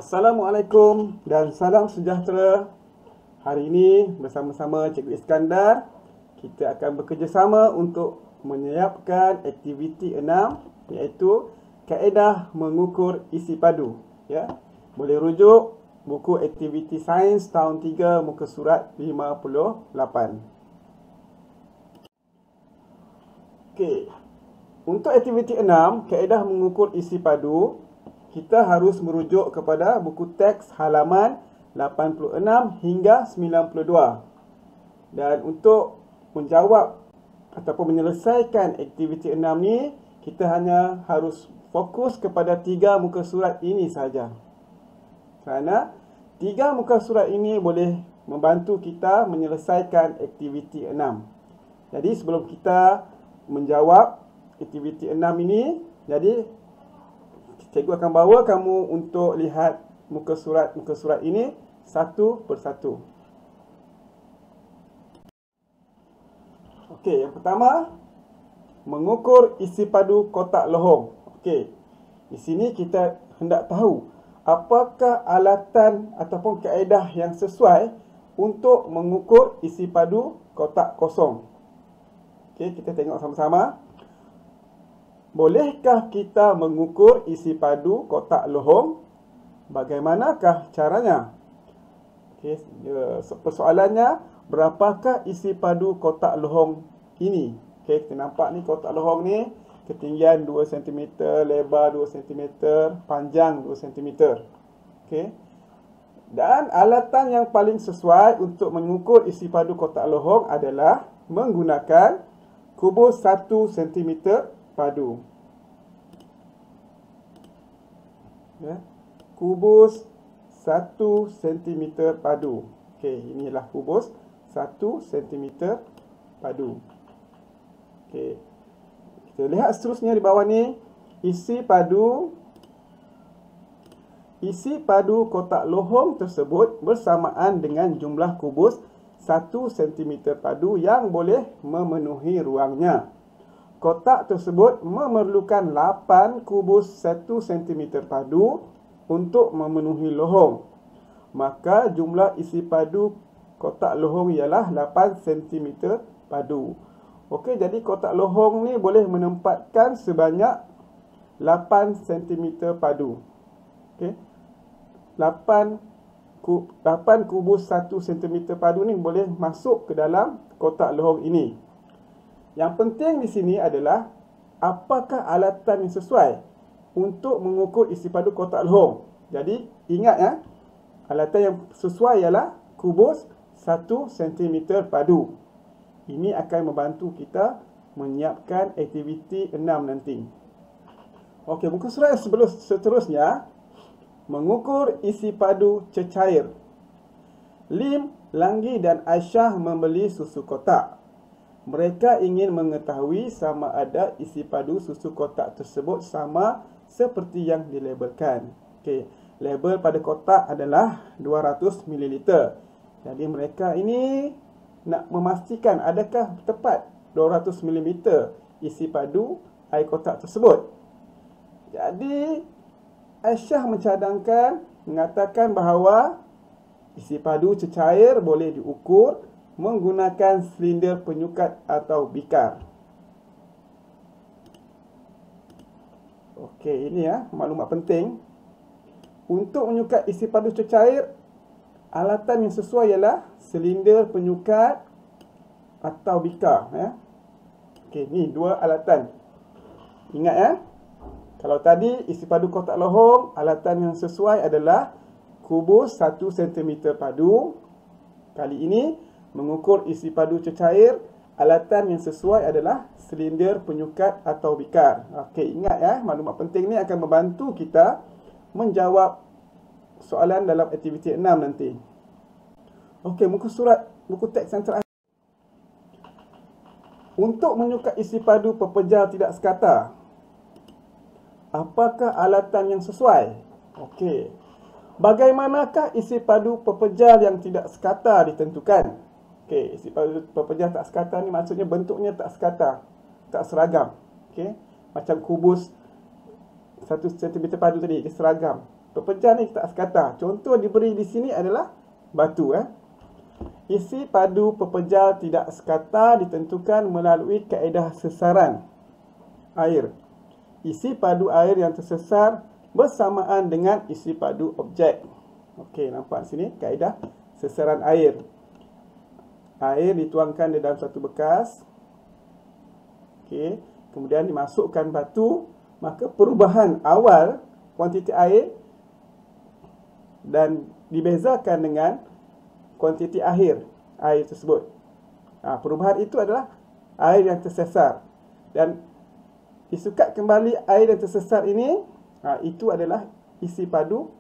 Assalamualaikum dan salam sejahtera. Hari ini bersama-sama Cikgu Iskandar, kita akan bekerjasama untuk menyiapkan aktiviti 6, iaitu kaedah mengukur isi padu. Ya, boleh rujuk buku aktiviti sains tahun 3 muka surat 58. Okey. Untuk aktiviti 6, kaedah mengukur isi padu, kita harus merujuk kepada buku teks halaman 86 hingga 92. Dan untuk menjawab ataupun menyelesaikan aktiviti 6 ni, kita hanya harus fokus kepada 3 muka surat ini saja. Kerana 3 muka surat ini boleh membantu kita menyelesaikan aktiviti 6. Jadi sebelum kita menjawab aktiviti 6 ini, jadi cikgu akan bawa kamu untuk lihat muka surat ini satu persatu. Okey, yang pertama, mengukur isi padu kotak lohong. Okey, di sini kita hendak tahu apakah alatan ataupun kaedah yang sesuai untuk mengukur isi padu kotak kosong. Okey, kita tengok sama-sama. Bolehkah kita mengukur isi padu kotak lohong? Bagaimanakah caranya? Okey, persoalannya, berapakah isi padu kotak lohong ini? Okey, kita nampak ni kotak lohong ni ketinggian 2 cm, lebar 2 cm, panjang 2 cm. Okey. Dan alatan yang paling sesuai untuk mengukur isi padu kotak lohong adalah menggunakan kubus 1 cm padu. Ya, kubus 1 cm padu. Okey, inilah kubus 1 cm padu. Okey. Kita lihat seterusnya di bawah ni, isi padu kotak lohong tersebut bersamaan dengan jumlah kubus 1 cm padu yang boleh memenuhi ruangnya. Kotak tersebut memerlukan 8 kubus 1 cm padu untuk memenuhi lohong. Maka jumlah isi padu kotak lohong ialah 8 cm padu. Okey, jadi kotak lohong ni boleh menempatkan sebanyak 8 cm padu. Okey. 8 kubus 1 cm padu ni boleh masuk ke dalam kotak lohong ini. Yang penting di sini adalah apakah alatan yang sesuai untuk mengukur isi padu kotak lohong. Jadi ingat ya, alatan yang sesuai ialah kubus 1 cm padu. Ini akan membantu kita menyiapkan aktiviti 6 nanti. Okey, muka surat seterusnya, mengukur isi padu cecair. Lim, Langgi dan Aisyah membeli susu kotak. Mereka ingin mengetahui sama ada isi padu susu kotak tersebut sama seperti yang dilabelkan. Okey, label pada kotak adalah 200 ml. Jadi mereka ini nak memastikan adakah tepat 200 ml isi padu air kotak tersebut. Jadi Aisyah mengatakan bahawa isi padu cecair boleh diukur menggunakan silinder penyukat atau bikar. Okey, ini ya maklumat penting. Untuk menyukat isi padu cecair, alatan yang sesuai ialah silinder penyukat atau bikar ya. Okey, ni dua alatan. Ingat ya. Kalau tadi isi padu kotak lohong, alatan yang sesuai adalah kubus 1 cm padu. Kali ini mengukur isi padu cecair, alatan yang sesuai adalah silinder penyukat atau bikar. Okey, ingat ya, maklumat penting ni akan membantu kita menjawab soalan dalam aktiviti 6 nanti. Okey, buku teks yang terakhir. Untuk menyukat isi padu pepejal tidak sekata, apakah alatan yang sesuai? Okey. Bagaimanakah isi padu pepejal yang tidak sekata ditentukan? Okey, isi padu pepejal tak sekata ni maksudnya bentuknya tak sekata, tak seragam. Okey, macam kubus 1 cm padu tadi, dia seragam. Pepejal ni tak sekata. Contoh diberi di sini adalah batu. Isi padu pepejal tidak sekata ditentukan melalui kaedah sesaran air. Isi padu air yang tersesar bersamaan dengan isi padu objek. Okey, nampak sini kaedah sesaran air. Air dituangkan di dalam satu bekas. Okey, kemudian dimasukkan batu, maka perubahan awal kuantiti air dan dibezakan dengan kuantiti akhir air tersebut. Perubahan itu adalah air yang tersesar, dan disukat kembali air yang tersesar ini, itu adalah isi padu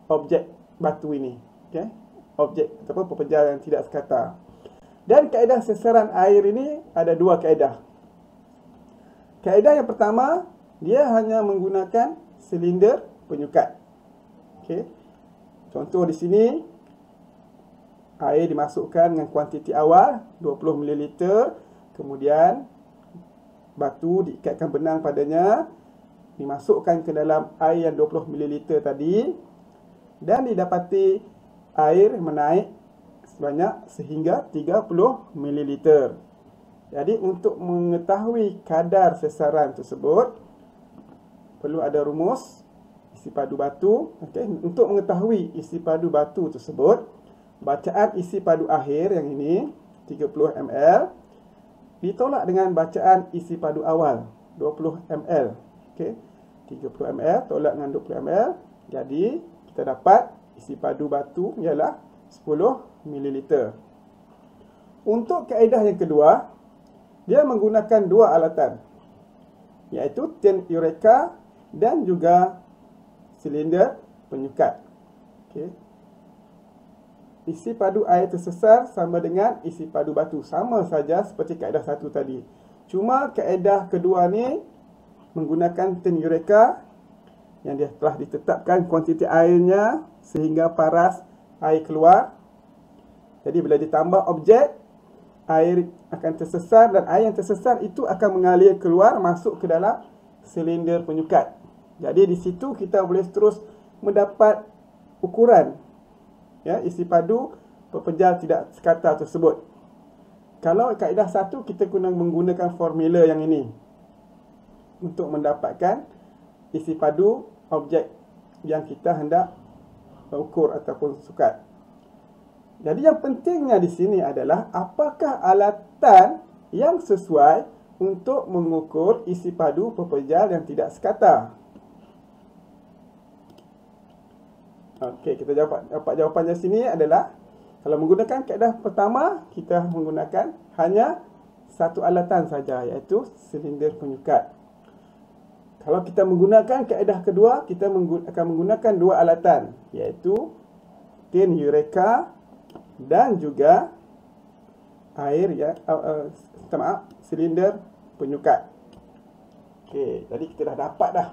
objek batu ini. Okay? Objek ataupun pepejal yang tidak sekata. Dan kaedah sesaran air ini ada dua kaedah. Kaedah yang pertama, dia hanya menggunakan silinder penyukat. Okay? Contoh di sini, air dimasukkan dengan kuantiti awal 20 ml, kemudian batu diikatkan benang padanya, dimasukkan ke dalam air yang 20 ml tadi, dan didapati air menaik sebanyak sehingga 30 ml. Jadi untuk mengetahui kadar sesaran tersebut, perlu ada rumus isi padu batu. Okay? Untuk mengetahui isi padu batu tersebut, bacaan isi padu akhir yang ini 30 ml ditolak dengan bacaan isi padu awal 20 ml. Okey, 30 ml tolak dengan 20 ml. Jadi kita dapat isi padu batu ialah 10 ml. Untuk kaedah yang kedua, dia menggunakan dua alatan, iaitu tin Eureka dan juga silinder penyukat. Okey. Isi padu air tersesar sama dengan isi padu batu. Sama saja seperti kaedah satu tadi. Cuma kaedah kedua ni menggunakan tin Eureka yang dia telah ditetapkan kuantiti airnya sehingga paras air keluar. Jadi bila ditambah objek, air akan tersesar, dan air yang tersesar itu akan mengalir keluar masuk ke dalam silinder penyukat. Jadi di situ kita boleh terus mendapat ukuran isi padu pepejal tidak sekata tersebut. Kalau kaedah satu, kita guna menggunakan formula yang ini untuk mendapatkan isi padu objek yang kita hendak ukur ataupun sukat. Jadi yang pentingnya di sini adalah apakah alatan yang sesuai untuk mengukur isi padu pepejal yang tidak sekata. Okey, kita dapat jawapannya sini adalah, kalau menggunakan kaedah pertama, kita menggunakan hanya satu alatan saja, iaitu silinder penyukat. Kalau kita menggunakan kaedah kedua, kita akan menggunakan dua alatan, iaitu tin Eureka dan juga air silinder penyukat. Okey, jadi kita dah dapat dah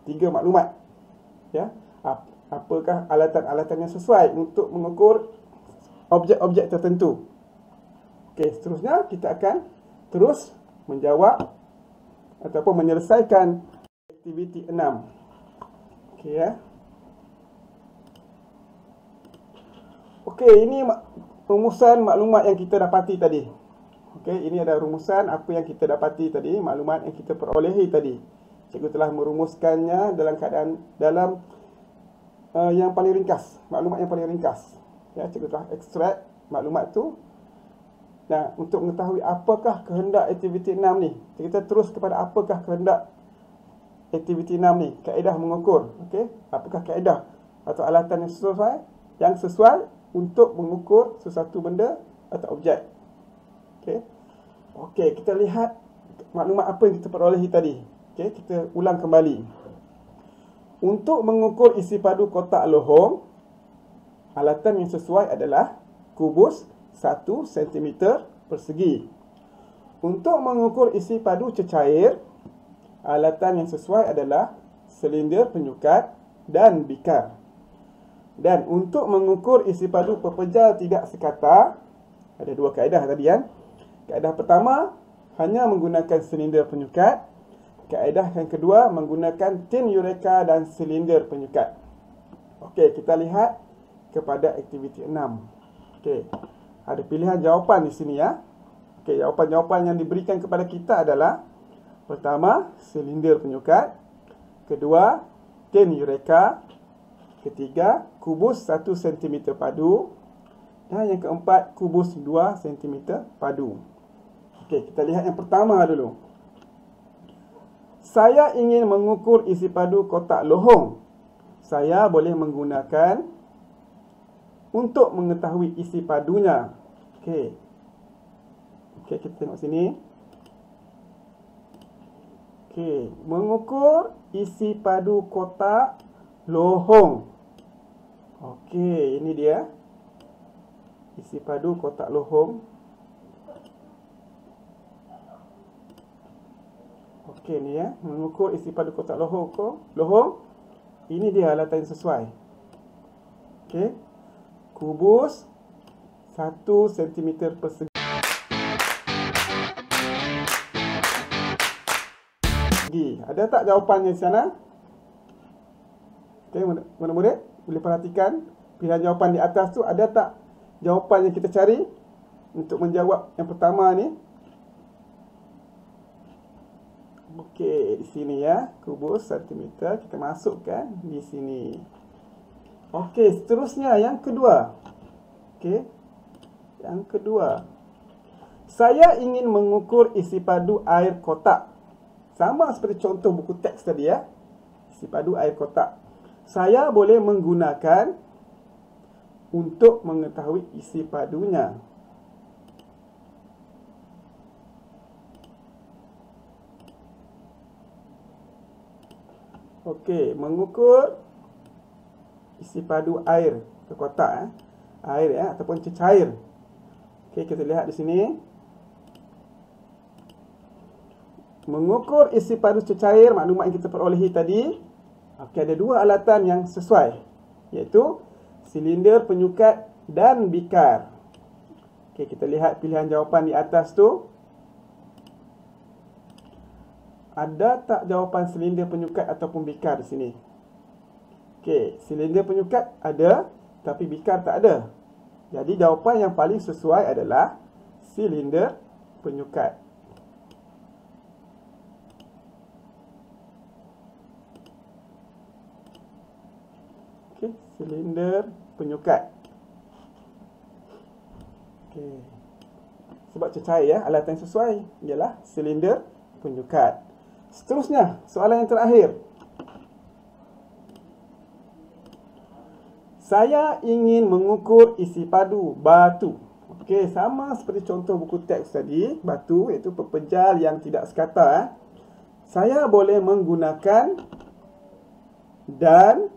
3 maklumat. Ya. Apakah alatan-alatan yang sesuai untuk mengukur objek-objek tertentu. Okey, seterusnya kita akan terus menjawab ataupun menyelesaikan aktiviti 6. Okey ya. Okey, ini rumusan maklumat yang kita dapati tadi. Okey, ini ada rumusan apa yang kita dapati tadi, maklumat yang kita perolehi tadi. Cikgu telah merumuskannya dalam keadaan yang paling ringkas, maklumat yang paling ringkas. Ya, cikgu telah ekstrak maklumat tu. Nah, untuk mengetahui apakah kehendak aktiviti 6 ni, kita terus kepada apakah kehendak aktiviti 6 ni, kaedah mengukur. Okey, apakah kaedah atau alatan yang sesuai untuk mengukur sesuatu benda atau objek. Okey. Okey, kita lihat maklumat apa yang kita perolehi tadi. Okey, kita ulang kembali. Untuk mengukur isi padu kotak lohong, alatan yang sesuai adalah kubus 1 cm persegi. Untuk mengukur isi padu cecair, alatan yang sesuai adalah silinder penyukat dan bikar. Dan untuk mengukur isi padu pepejal tidak sekata, ada dua kaedah tadi kan. Kaedah pertama hanya menggunakan silinder penyukat. Kaedah yang kedua menggunakan tin Eureka dan silinder penyukat. Okey, kita lihat kepada aktiviti 6. Okey, ada pilihan jawapan di sini ya. Okey, jawapan-jawapan yang diberikan kepada kita adalah: pertama, silinder penyukat; kedua, tin Eureka; ketiga, kubus 1 cm padu; dan yang keempat, kubus 2 cm padu. Okey, kita lihat yang pertama dulu. Saya ingin mengukur isi padu kotak lohong. Saya boleh menggunakan untuk mengetahui isi padunya. Okey. Okey, kita tengok sini. Okey, mengukur isi padu kotak lohong. Okey, ini dia. Isi padu kotak lohong. Okey, ni ya, mengukur isi padu kotak lohong. Ini dia alatan yang sesuai. Okey. Kubus 1 cm persegi. Ada tak jawapannya di sana? Okey, murid-murid boleh perhatikan pilihan jawapan di atas tu, ada tak jawapan yang kita cari untuk menjawab yang pertama ni? Okey, di sini ya, kubus cm kita masukkan di sini. Okey, seterusnya yang kedua. Okey. Yang kedua. Saya ingin mengukur isi padu air kotak. Sama seperti contoh buku teks tadi ya. Isi padu air kotak. Saya boleh menggunakan untuk mengetahui isi padunya. Okey, mengukur isi padu air ke kotak air ya, ataupun cecair. Okey, kita lihat di sini. Mengukur isi padu cecair, maklumat yang kita perolehi tadi. Okey, ada dua alatan yang sesuai, iaitu silinder penyukat dan bikar. Okey, kita lihat pilihan jawapan di atas tu. Ada tak jawapan silinder penyukat ataupun bikar di sini? Okey, silinder penyukat ada, tapi bikar tak ada. Jadi jawapan yang paling sesuai adalah silinder penyukat. Okey, silinder penyukat. Okey. Sebab cecair ya, alatan yang sesuai ialah silinder penyukat. Seterusnya, soalan yang terakhir. Saya ingin mengukur isi padu batu. Okey, sama seperti contoh buku teks tadi, batu iaitu pepejal yang tidak sekata. Saya boleh menggunakan dan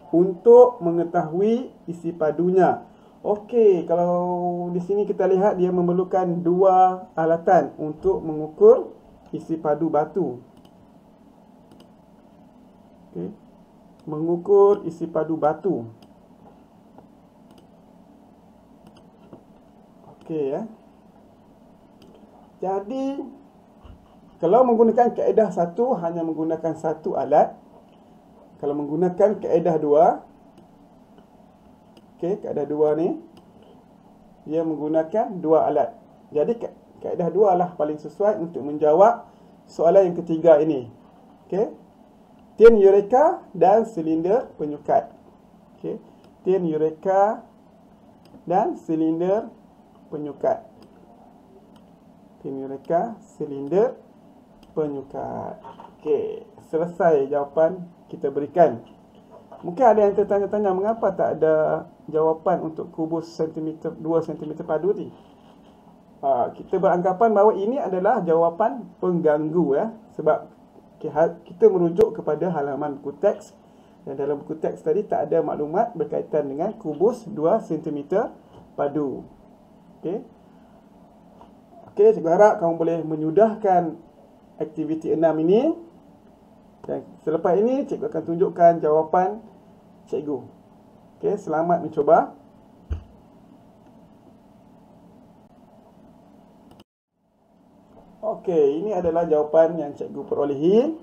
untuk mengetahui isi padunya. Okey, kalau di sini kita lihat dia memerlukan dua alatan untuk mengukur isi padu batu. Okey, mengukur isi padu batu. Okey ya. Jadi kalau menggunakan kaedah satu, hanya menggunakan satu alat. Kalau menggunakan kaedah dua, okey, kaedah dua ni dia menggunakan dua alat. Jadi kaedah dua lah paling sesuai untuk menjawab soalan yang ketiga ini. Okey. Tin Eureka dan silinder penyukat. Okey. Tin Eureka dan silinder penyukat. Tin Eureka, silinder penyukat. Okey, selesai jawapan kita berikan. Mungkin ada yang tertanya-tanya mengapa tak ada jawapan untuk kubus 2 cm padu ni. Kita beranggapan bahawa ini adalah jawapan pengganggu ya, sebab kita merujuk kepada halaman buku teks, dan dalam buku teks tadi tak ada maklumat berkaitan dengan kubus 2 cm padu. Okey. Okey, cikgu harap kamu boleh menyudahkan aktiviti 6 ini, dan selepas ini cikgu akan tunjukkan jawapan cikgu. Okey, selamat mencuba. Okey, ini adalah jawapan yang cikgu perolehi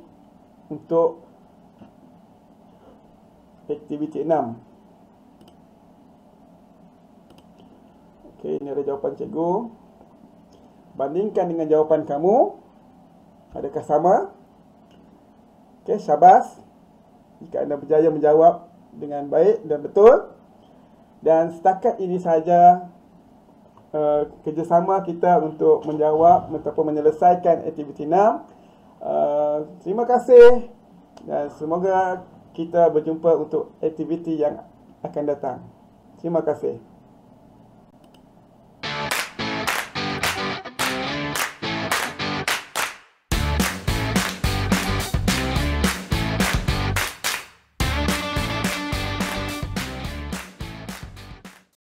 untuk aktiviti 6. Okey, ini ada jawapan cikgu. Bandingkan dengan jawapan kamu. Adakah sama? Okey, syabas. Jika anda berjaya menjawab dengan baik dan betul. Dan setakat ini sahaja kerjasama kita untuk menjawab ataupun menyelesaikan aktiviti 6. Terima kasih dan semoga kita berjumpa untuk aktiviti yang akan datang. Terima kasih.